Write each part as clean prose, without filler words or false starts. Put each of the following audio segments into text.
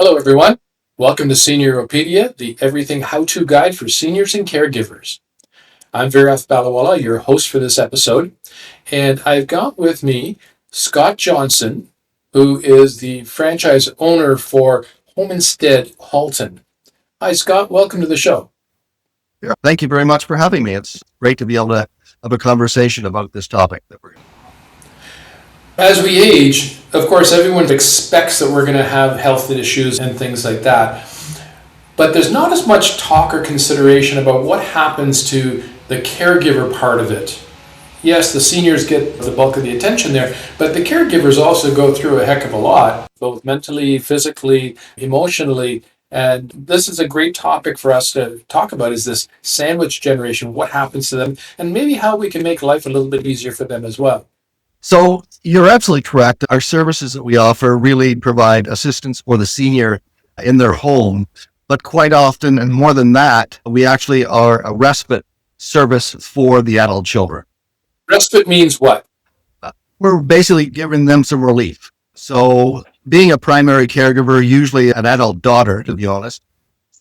Hello, everyone. Welcome to SeniorOpedia, the everything how-to guide for seniors and caregivers. I'm Viraf Baliwalla, your host for this episode, and I've got with me Scott Johnson, who is the franchise owner for Home Instead Halton. Hi, Scott. Welcome to the show. Yeah, thank you very much for having me. It's great to be able to have a conversation about this topic. As we age, of course, everyone expects that we're going to have health issues and things like that. But there's not as much talk or consideration about what happens to the caregiver part of it. Yes, the seniors get the bulk of the attention there, but the caregivers also go through a heck of a lot, both mentally, physically, emotionally. And this is a great topic for us to talk about, is this sandwich generation, what happens to them, and maybe how we can make life a little bit easier for them as well. So you're absolutely correct. Our services that we offer really provide assistance for the senior in their home. But quite often, and more than that, we actually are a respite service for the adult children. Respite means what? We're basically giving them some relief. So being a primary caregiver, usually an adult daughter, to be honest,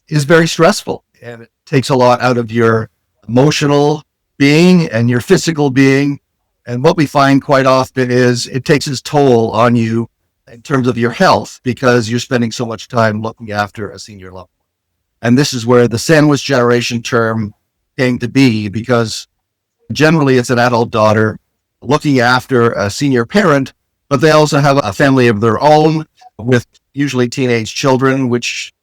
is very stressful. And it takes a lot out of your emotional being and your physical being. And what we find quite often is it takes its toll on you in terms of your health because you're spending so much time looking after a senior loved one. And this is where the sandwich generation term came to be, because generally it's an adult daughter looking after a senior parent, but they also have a family of their own with usually teenage children, which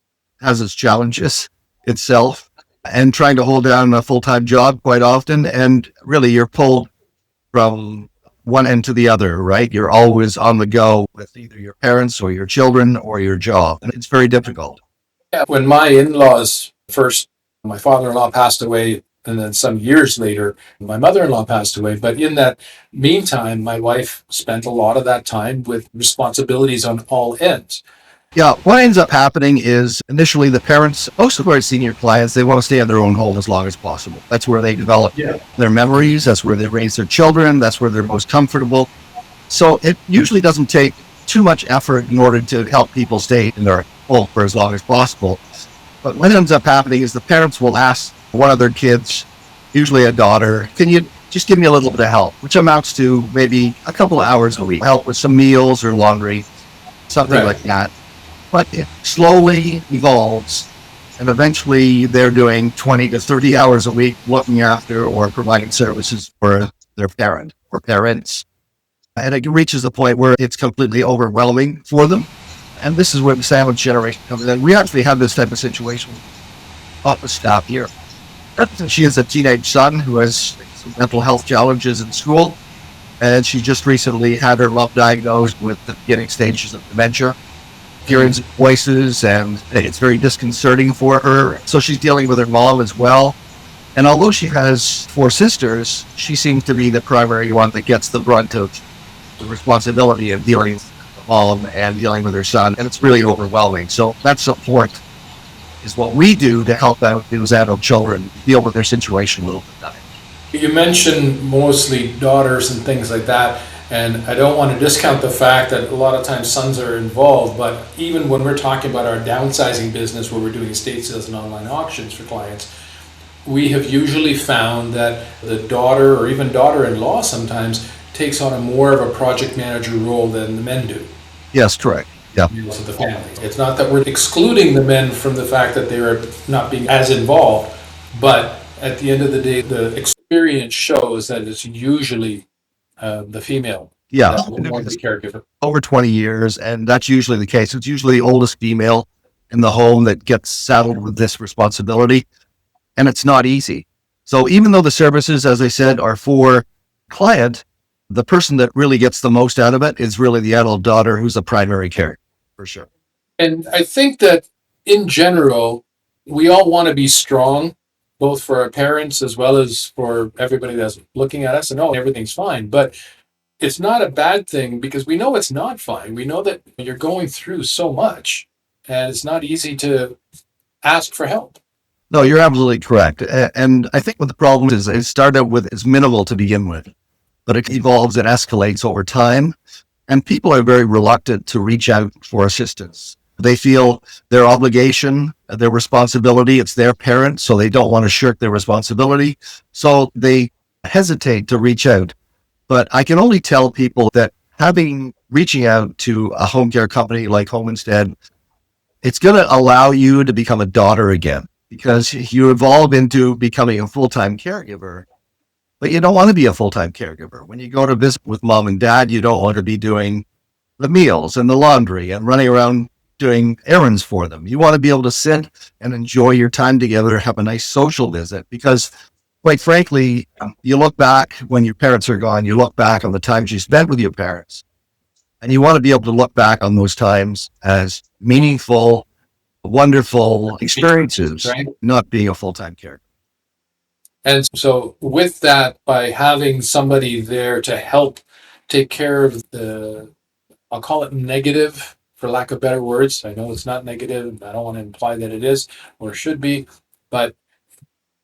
has its challenges itself, and trying to hold down a full-time job quite often. And really you're pulled from one end to the other, right? You're always on the go with either your parents or your children or your job. And it's very difficult. Yeah, when my in-laws first, my father-in-law passed away, and then some years later, my mother-in-law passed away. But in that meantime, my wife spent a lot of that time with responsibilities on all ends. Yeah, what ends up happening is initially the parents, most of our senior clients, they want to stay in their own home as long as possible. That's where they develop their memories. That's where they raise their children. That's where they're most comfortable. So it usually doesn't take too much effort in order to help people stay in their home for as long as possible. But what ends up happening is the parents will ask one of their kids, usually a daughter, can you just give me a little bit of help, which amounts to maybe a couple of hours a week, help with some meals or laundry, something like that. But it slowly evolves, and eventually they're doing 20 to 30 hours a week looking after or providing services for their parent or parents. And it reaches a point where it's completely overwhelming for them. And this is where the sandwich generation comes in. We actually have this type of situation with office staff here. She has a teenage son who has some mental health challenges in school, and she just recently had her mom diagnosed with the beginning stages of dementia. Hearing voices, and it's very disconcerting for her. So she's dealing with her mom as well. And although she has 4 sisters, she seems to be the primary one that gets the brunt of the responsibility of dealing with the mom and dealing with her son. And it's really overwhelming. So that support is what we do to help out those adult children deal with their situation a little bit better. You mentioned mostly daughters and things like that. And I don't want to discount the fact that a lot of times sons are involved, but even when we're talking about our downsizing business where we're doing estate sales and online auctions for clients, we have usually found that the daughter or even daughter-in-law sometimes takes on a more of a project manager role than the men do. Yes, correct. Yeah. Of the family. It's not that we're excluding the men from the fact that they're not being as involved, but at the end of the day, the experience shows that it's usually the female. Yeah. The caregiver. Over 20 years, and that's usually the case. It's usually the oldest female in the home that gets saddled with this responsibility, and it's not easy. So even though the services, as I said, are for client, the person that really gets the most out of it is really the adult daughter who's a primary caregiver, for sure. And I think that in general, we all want to be strong, both for our parents as well as for everybody that's looking at us, and everything's fine. But it's not a bad thing because we know it's not fine. We know that you're going through so much and it's not easy to ask for help. No, you're absolutely correct. And I think what the problem is, it started with is minimal to begin with, but it evolves and escalates over time. And people are very reluctant to reach out for assistance. They feel their obligation, their responsibility, it's their parent, so they don't want to shirk their responsibility. So they hesitate to reach out. But I can only tell people that reaching out to a home care company like Home Instead, it's going to allow you to become a daughter again, because you evolve into becoming a full-time caregiver. But you don't want to be a full-time caregiver. When you go to visit with mom and dad, you don't want to be doing the meals and the laundry and running around doing errands for them. You want to be able to sit and enjoy your time together, have a nice social visit, because quite frankly, you look back when your parents are gone, you look back on the times you spent with your parents, and you want to be able to look back on those times as meaningful, wonderful experiences, Right. not being a full-time caregiver. And so with that, by having somebody there to help take care of I'll call it negative, for lack of better words. I know it's not negative. I don't want to imply that it is or should be, but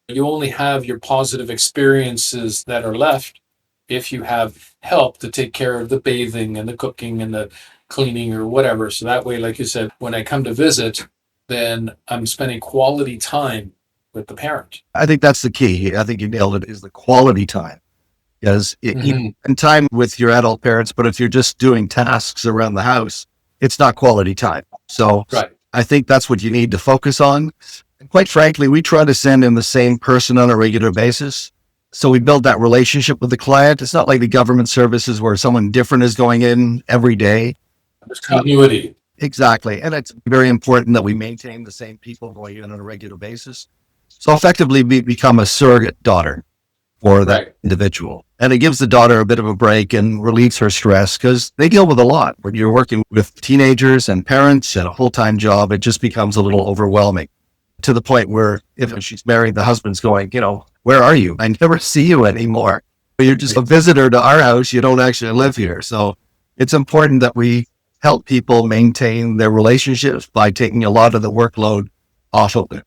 you only have your positive experiences that are left if you have help to take care of the bathing and the cooking and the cleaning or whatever. So that way, like you said, when I come to visit, then I'm spending quality time with the parent. I think that's the key. I think you nailed it, is the quality time. Because you spend time with your adult parents, but if you're just doing tasks around the house, it's not quality time. So Right. I think that's what you need to focus on. And quite frankly, we try to send in the same person on a regular basis. So we build that relationship with the client. It's not like the government services where someone different is going in every day. There's continuity. Exactly. And it's very important that we maintain the same people going in on a regular basis. So effectively, we become a surrogate daughter for that individual. And it gives the daughter a bit of a break and relieves her stress, because they deal with a lot. When you're working with teenagers and parents and a full-time job, it just becomes a little overwhelming, to the point where if she's married, the husband's going, where are you? I never see you anymore. You're just a visitor to our house. You don't actually live here. So it's important that we help people maintain their relationships by taking a lot of the workload off of them.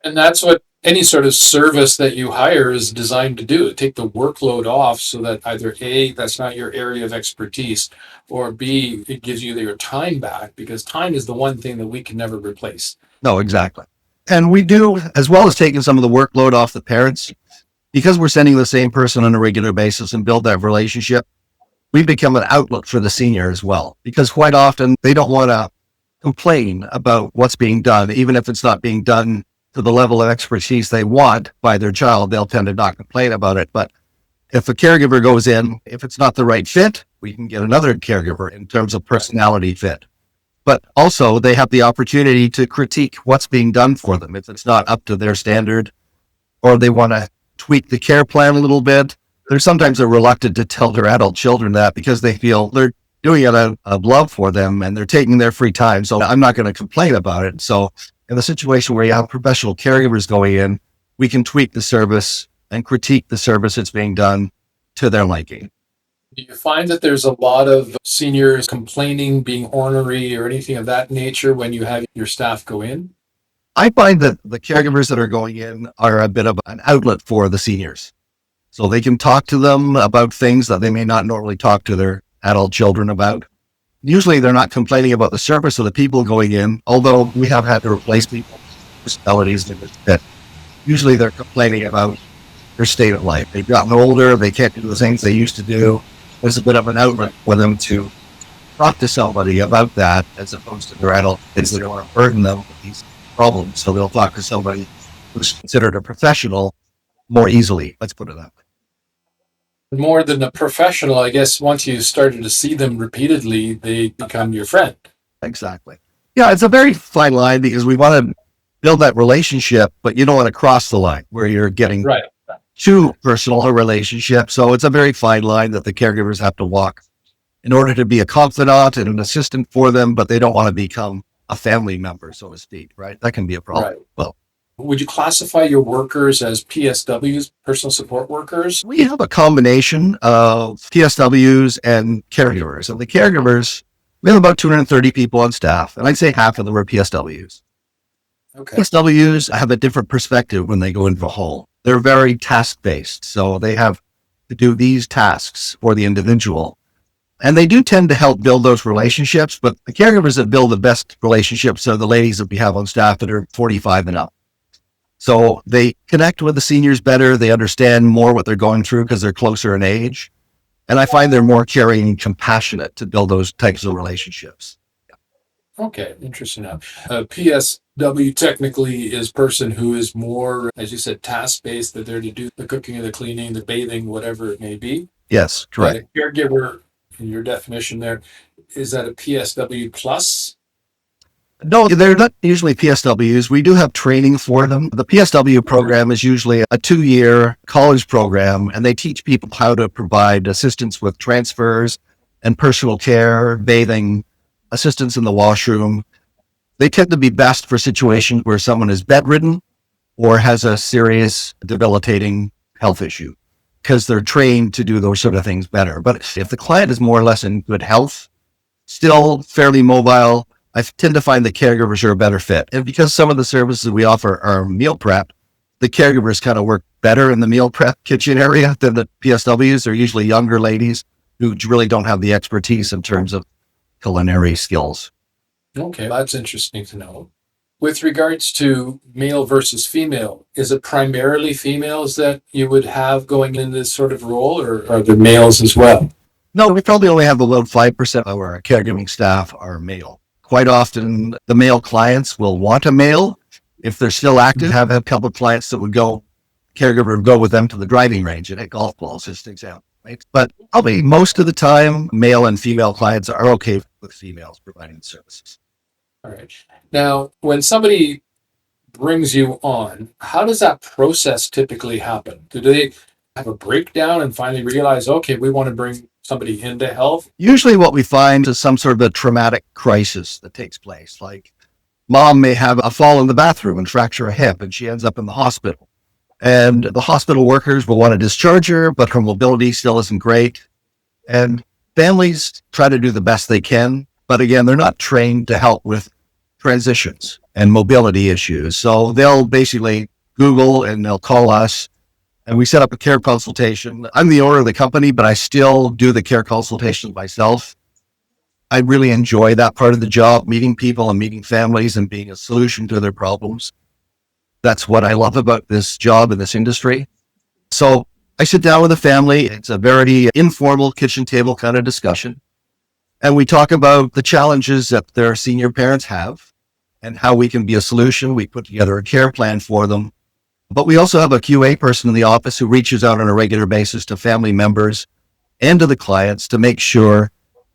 And that's what any sort of service that you hire is designed to do, take the workload off so that either A, that's not your area of expertise, or B, it gives you your time back, because time is the one thing that we can never replace. No, exactly. And we do, as well as taking some of the workload off the parents, because we're sending the same person on a regular basis and build that relationship, we become an outlet for the senior as well, because quite often they don't want to complain about what's being done, even if it's not being done to the level of expertise they want by their child. They'll tend to not complain about it. But if a caregiver goes in, if it's not the right fit, we can get another caregiver in terms of personality fit. But also they have the opportunity to critique what's being done for them if it's not up to their standard, or they want to tweak the care plan a little bit. They're sometimes reluctant to tell their adult children that, because they feel they're doing it out of love for them and they're taking their free time. So I'm not going to complain about it. So in the situation where you have professional caregivers going in, we can tweak the service and critique the service that's being done to their liking. Do you find that there's a lot of seniors complaining, being ornery, or anything of that nature when you have your staff go in? I find that the caregivers that are going in are a bit of an outlet for the seniors. So they can talk to them about things that they may not normally talk to their adult children about. Usually they're not complaining about the service of the people going in, although we have had to replace people with personalities that usually they're complaining about their state of life. They've gotten older, they can't do the things they used to do. There's a bit of an outlet for them to talk to somebody about that, as opposed to their adult kids that don't want to burden them with these problems. So they'll talk to somebody who's considered a professional more easily. Let's put it that way. More than a professional, I guess once you started to see them repeatedly, they become your friend. Exactly. Yeah, it's a very fine line, because we want to build that relationship, but you don't want to cross the line where you're getting too personal a relationship. So it's a very fine line that the caregivers have to walk in order to be a confidant and an assistant for them, but they don't want to become a family member, so to speak, right? That can be a problem. Right. Well, would you classify your workers as PSWs, personal support workers? we have a combination of PSWs and caregivers. And the caregivers, we have about 230 people on staff, and I'd say half of them are PSWs. Okay. PSWs have a different perspective when they go into a home. They're very task-based, so they have to do these tasks for the individual. And they do tend to help build those relationships, but the caregivers that build the best relationships are the ladies that we have on staff that are 45 and up. So they connect with the seniors better. They understand more what they're going through because they're closer in age. And I find they're more caring and compassionate to build those types of relationships. Okay, interesting. Now, PSW technically is person who is more, as you said, task-based. They're there to do the cooking and the cleaning, the bathing, whatever it may be. Yes, But correct. a caregiver, in your definition there, is that a PSW plus? No, they're not usually PSWs. We do have training for them. The PSW program is usually a 2-year college program, and they teach people how to provide assistance with transfers and personal care, bathing, assistance in the washroom. They tend to be best for situations where someone is bedridden or has a serious debilitating health issue because they're trained to do those sort of things better. But if the client is more or less in good health, still fairly mobile, I tend to find the caregivers are a better fit. And because some of the services we offer are meal prep, the caregivers kind of work better in the meal prep kitchen area than the PSWs. They're usually younger ladies who really don't have the expertise in terms of culinary skills. Okay, that's interesting to know. With regards to male versus female, is it primarily females that you would have going in this sort of role, or are there males as well? No, we probably only have about 5% of our caregiving staff are male. Quite often, the male clients will want a male. If they're still active, have a couple of clients that caregiver would go with them to the driving range and hit golf balls, just an example. Right? But probably most of the time, male and female clients are okay with females providing services. All right. Now, when somebody brings you on, how does that process typically happen? Do they have a breakdown and finally realize, okay, we want to bring somebody into health? Usually what we find is some sort of a traumatic crisis that takes place. Like mom may have a fall in the bathroom and fracture a hip and she ends up in the hospital. And the hospital workers will want to discharge her, but her mobility still isn't great. And families try to do the best they can. But again, they're not trained to help with transitions and mobility issues. So they'll basically Google and they'll call us and we set up a care consultation. I'm the owner of the company, but I still do the care consultations myself. I really enjoy that part of the job, meeting people and meeting families and being a solution to their problems. That's what I love about this job in this industry. So I sit down with a family. It's a very informal kitchen table kind of discussion. And we talk about the challenges that their senior parents have and how we can be a solution. We put together a care plan for them. But we also have a QA person in the office who reaches out on a regular basis to family members and to the clients to make sure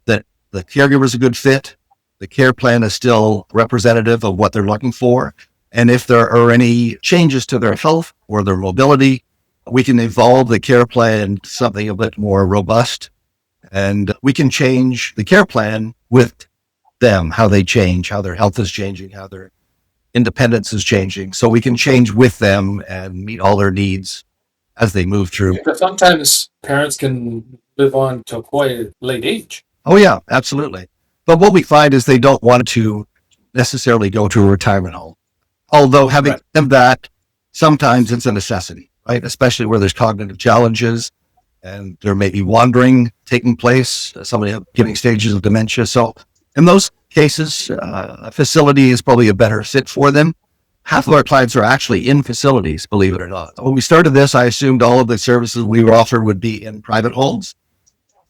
that the caregiver is a good fit, the care plan is still representative of what they're looking for. And if there are any changes to their health or their mobility, we can evolve the care plan to something a bit more robust. And we can change the care plan with them, how they change, how their health is changing, how their independence is changing. So we can change with them and meet all their needs as they move through. But sometimes parents can live on to quite a late age. Oh, yeah, absolutely. But what we find is they don't want to necessarily go to a retirement home. Although having said that, sometimes it's a necessity, right? Especially where there's cognitive challenges and there may be wandering taking place, somebody giving stages of dementia. So in those cases, a facility is probably a better fit for them. Half of our clients are actually in facilities, believe it or not. When we started this, I assumed all of the services we offer would be in private homes,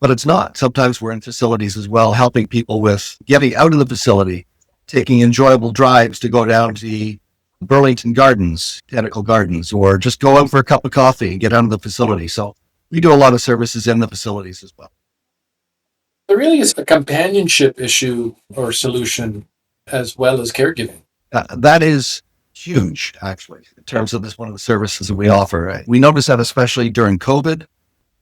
but it's not. Sometimes we're in facilities as well, helping people with getting out of the facility, taking enjoyable drives to go down to the Burlington Gardens, Botanical Gardens, or just go out for a cup of coffee and get out of the facility. So we do a lot of services in the facilities as well. There really is a companionship issue or solution as well as caregiving. That is huge, actually, in terms of this one of the services that we offer. We noticed that especially during COVID,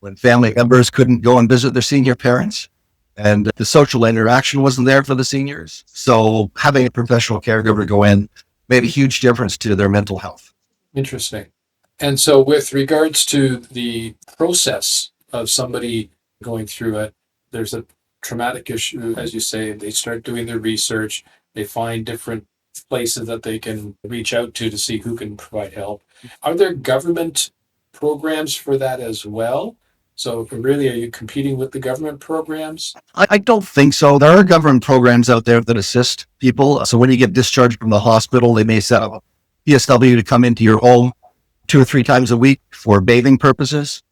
when family members couldn't go and visit their senior parents and the social interaction wasn't there for the seniors. So having a professional caregiver go in made a huge difference to their mental health. Interesting. And so with regards to the process of somebody going through it, there's a traumatic issue, as you say, they start doing their research, they find different places that they can reach out to see who can provide help. Are there government programs for that as well? So really, are you competing with the government programs? I don't think so. There are government programs out there that assist people. So when you get discharged from the hospital, they may set up a PSW to come into your home 2 or 3 times a week for bathing purposes.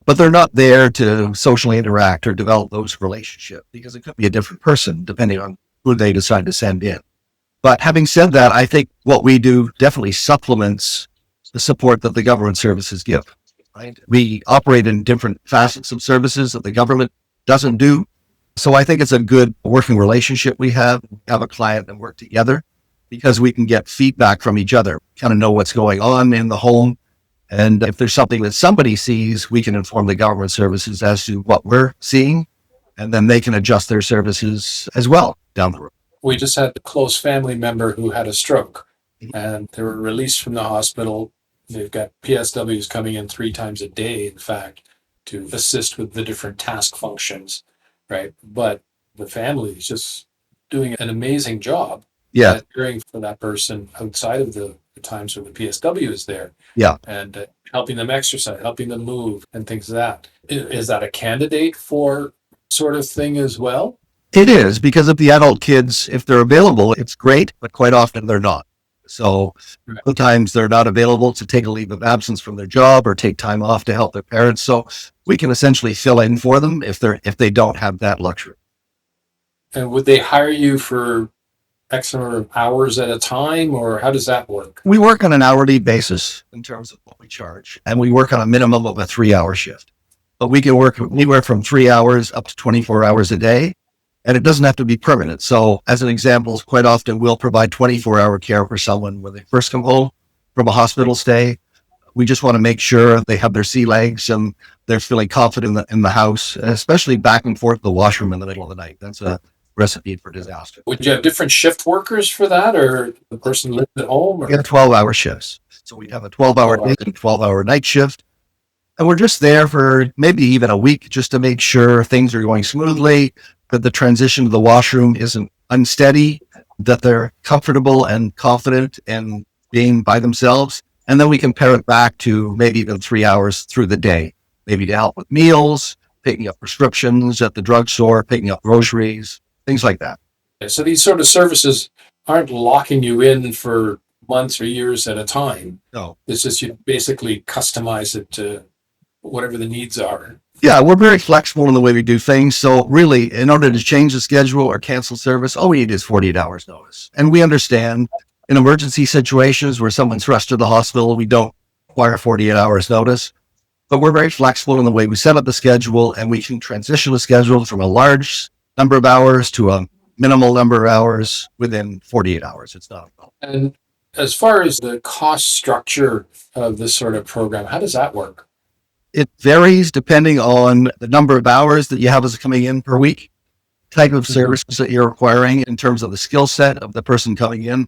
But they're not there to socially interact or develop those relationships because it could be a different person depending on who they decide to send in. But having said that, I think what we do definitely supplements the support that the government services give. Right? We operate in different facets of services that the government doesn't do. So I think it's a good working relationship we have a client and work together because we can get feedback from each other, kind of know what's going on in the home. And if there's something that somebody sees, we can inform the government services as to what we're seeing, and then they can adjust their services as well down the road. We just had a close family member who had a stroke and they were released from the hospital. They've got PSWs coming in 3 times a day, in fact, to assist with the different task functions, right? But the family is just doing an amazing job at caring for that person outside of the times when the PSW is there. And helping them exercise, helping them move and things like that. Is that a candidate for sort of thing as well? It is, because of the adult kids, if they're available, it's great, but quite often they're not. So sometimes they're not available to take a leave of absence from their job or take time off to help their parents. So we can essentially fill in for them if they don't have that luxury. And would they hire you for X number of hours at a time, or how does that work? We work on an hourly basis in terms of what we charge, and we work on a minimum of a 3-hour shift. But we can work anywhere from 3 hours up to 24 hours a day. And it doesn't have to be permanent. So as an example, quite often we'll provide 24-hour care for someone when they first come home from a hospital stay. We just want to make sure they have their sea legs and they're feeling confident in the house, especially back and forth to the washroom in the middle of the night. That's a recipe for disaster. Would you have different shift workers for that, or the person lives at home? We have 12-hour shifts. So we'd have a 12-hour day and 12-hour night shift. And we're just there for maybe even a week just to make sure things are going smoothly, that the transition to the washroom isn't unsteady, that they're comfortable and confident in being by themselves. And then we can pair it back to maybe even 3 hours through the day, maybe to help with meals, picking up prescriptions at the drugstore, picking up groceries, things like that. So these sort of services aren't locking you in for months or years at a time. No. It's just you basically customize it to whatever the needs are. Yeah, we're very flexible in the way we do things. So really, in order to change the schedule or cancel service, all we need is 48 hours notice. And we understand in emergency situations where someone's rushed to the hospital, we don't require 48 hours notice. But we're very flexible in the way we set up the schedule, and we can transition the schedule from a large number of hours to a minimal number of hours within 48 hours. It's not a problem. And as far as the cost structure of this sort of program, how does that work? It varies depending on the number of hours that you have as coming in per week, type of services that you're requiring in terms of the skill set of the person coming in.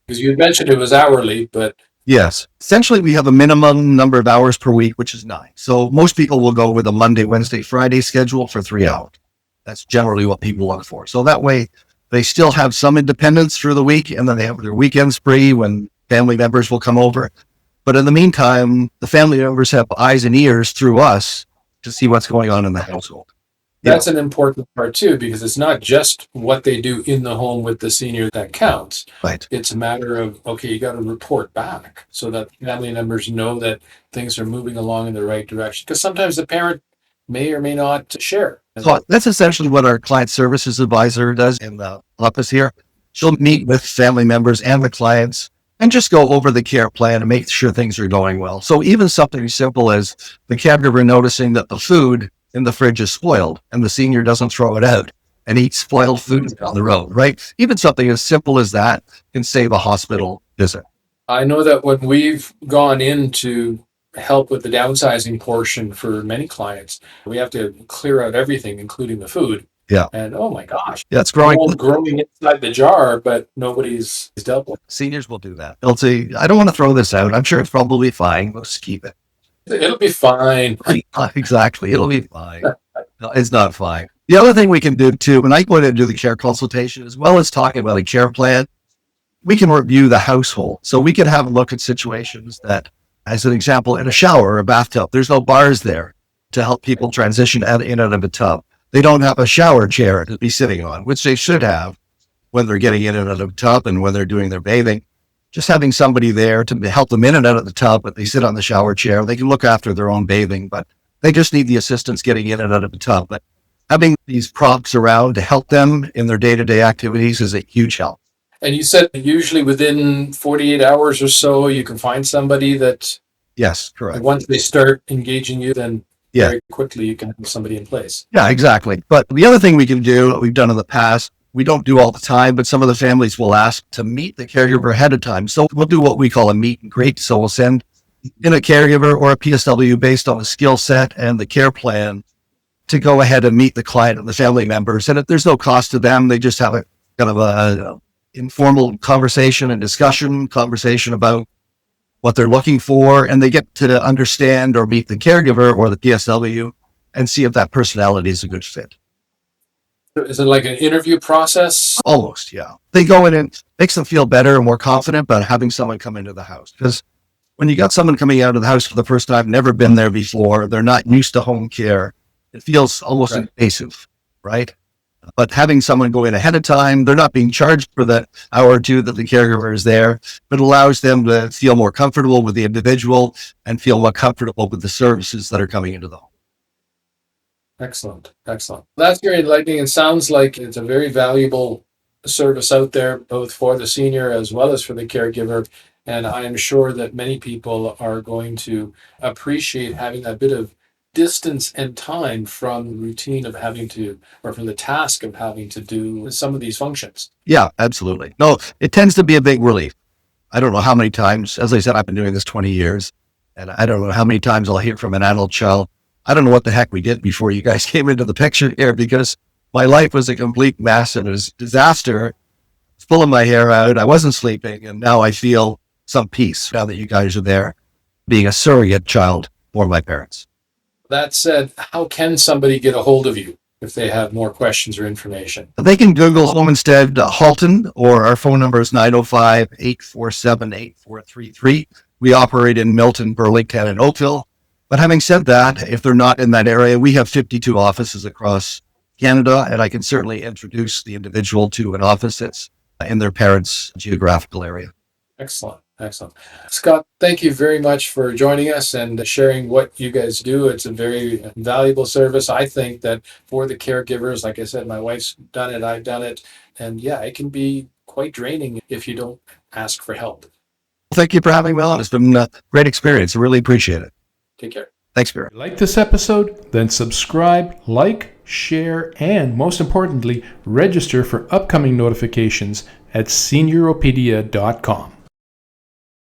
Because you had mentioned it was hourly, but... Yes. Essentially, we have a minimum number of hours per week, which is 9. So most people will go with a Monday, Wednesday, Friday schedule for 3 hours. That's generally what people look for. So that way, they still have some independence through the week, and then they have their weekends free when family members will come over. But in the meantime, the family members have eyes and ears through us to see what's going on in the household. That's an important part too, because it's not just what they do in the home with the senior that counts. Right. It's a matter of, okay, you got to report back so that family members know that things are moving along in the right direction. Because sometimes the parent may or may not share. So that's essentially what our client services advisor does in the office here. She'll meet with family members and the clients and just go over the care plan and make sure things are going well. So even something as simple as the caregiver noticing that the food in the fridge is spoiled and the senior doesn't throw it out and eat spoiled food down the road, right? Even something as simple as that can save a hospital visit. I know that when we've gone in to help with the downsizing portion for many clients, we have to clear out everything, including the food. Yeah. And oh my gosh. Yeah, it's growing Inside the jar, but nobody's dealt with it. Seniors will do that. They'll say, I don't want to throw this out. I'm sure it's probably fine. Let's keep it. It'll be fine. Exactly. It'll be fine. No, it's not fine. The other thing we can do too, when I go in and do the care consultation, as well as talking about a care plan, we can review the household. So we can have a look at situations that, as an example, in a shower or a bathtub, there's no bars there. to help people transition in and out of a tub. They don't have a shower chair to be sitting on, which they should have when they're getting in and out of a tub and when they're doing their bathing. Just having somebody there to help them in and out of the tub, but they sit on the shower chair. They can look after their own bathing, but they just need the assistance getting in and out of the tub. But having these props around to help them in their day-to-day activities is a huge help. And you said usually within 48 hours or so, you can find somebody that, Yes, correct. once they start engaging you, then Yeah. very quickly you can have somebody in place. Yeah, exactly. But the other thing we can do, what we've done in the past, we don't do all the time, but some of the families will ask to meet the caregiver ahead of time. So we'll do what we call a meet and greet. So we'll send in a caregiver or a PSW based on the skill set and the care plan to go ahead and meet the client and the family members. And there's no cost to them. They just have a kind of a informal conversation and conversation about what they're looking for. And they get to understand or meet the caregiver or the PSW and see if that personality is a good fit. Is it like an interview process? Almost, yeah. They go in and makes them feel better and more confident about having someone come into the house. Because when you got someone coming out of the house for the first time, never been there before, they're not used to home care, it feels almost invasive, right? But having someone go in ahead of time, they're not being charged for the hour or two that the caregiver is there, but allows them to feel more comfortable with the individual and feel more comfortable with the services that are coming into the home. Excellent. That's very enlightening. It sounds like it's a very valuable service out there, both for the senior as well as for the caregiver. And I am sure that many people are going to appreciate having that bit of distance and time from the routine of having to, or from the task of having to do some of these functions. Yeah, absolutely. No, it tends to be a big relief. I don't know how many times, as I said, I've been doing this 20 years, and I don't know how many times I'll hear from an adult child, I don't know what the heck we did before you guys came into the picture here, because my life was a complete mess and it was a disaster. It's pulling my hair out. I wasn't sleeping. And now I feel some peace now that you guys are there, being a surrogate child for my parents. That said, how can somebody get a hold of you if they have more questions or information? They can Google Home Instead Halton, or our phone number is 905-847-8433. We operate in Milton, Burlington, and Oakville. But having said that, if they're not in that area, we have 52 offices across Canada, and I can certainly introduce the individual to an office that's in their parents' geographical area. Excellent. Scott, thank you very much for joining us and sharing what you guys do. It's a very valuable service. I think that for the caregivers, like I said, my wife's done it, I've done it. And yeah, it can be quite draining if you don't ask for help. Thank you for having me on. It's been a great experience. I really appreciate it. Take care. Thanks, Barry. Like this episode? Then subscribe, like, share, and most importantly, register for upcoming notifications at SeniorOpedia.com.